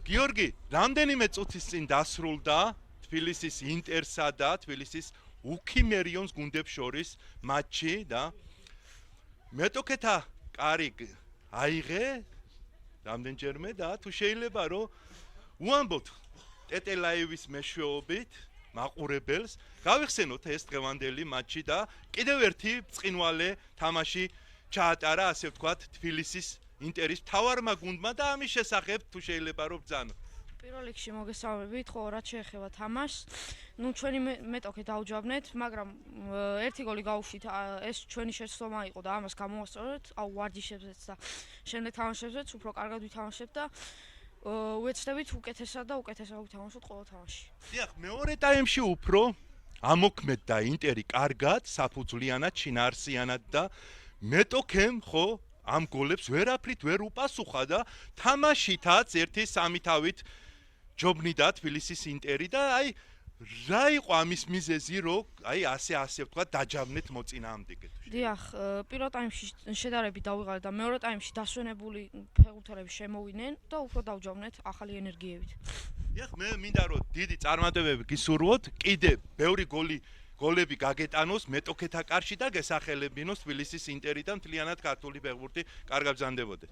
გიორგი, რამდენიმე წუთის წინ დასრულდა თბილისის ინტერსა და თბილისის უქიმერიონს გუნდებს შორის მატჩი და მეტოქეთა კარი აიღე რამდენჯერმე და თუ შეიძლება რომ უამბოთ ტეტელაევის მეშვეობით მაყურებელს გავიხსენოთ ეს დღევანდელი მატჩი და კიდევ ერთი ბრწყინვალე თამაში ჩაატარა ასე ვთქვათ თბილისის ინტერის მთავარმა გუნდმა და ამის შესახებ თუ შეიძლება რომ ბრძანო. პირველ რიგში მოგესალმებით, ხო, რაც შეეხება თამაშს. ჩვენი მეტოქე დაუჯაბნეთ, მაგრამ ერთი გოლი გავუშვით, ეს ჩვენი შეცდომა იყო და ამას გამოვასწორეთ, ვარჯიშებზეც და შემდეგ თამაშებზეც უფრო კარგად ვითამაშებთ და ვეცდებით უკეთესად და უკეთესად ვითამაშოთ ყოველ თამაში. დიახ, მეორე ტაიმში უფრო ამოქმედდა ინტერი კარგად, საფუძვლიანად, შინაარსიანად და მეტოქემ ხო ამ გოლებს ვერაფრით ვერ უპასუხა და თამაშითაც 1-3 თავით ჯობნიდა თბილისის ინტერი და აი რა იყო ამის მიზეზი რომ აი ასე ვთქვათ დაჯავნეთ მოწინააღმდეგეთ. დიახ, პირველ ტაიმში შედარებით დავიღალეთ და მეორე ტაიმში დასვენებული ფეხბურთელები შემოვიდნენ და უფრო დავჯავნეთ ახალი ენერგიებით. დიახ, მე მინდა რომ დიდი წარმატებები გისურვოთ, კიდე ბევრი გოლები გაგეტანოს მეტოქეთა კარში და გესახელებინოს თბილისის ინტერი და მთლიანად ქართული ფეხბურთი კარგად ბრძანდებოდეთ.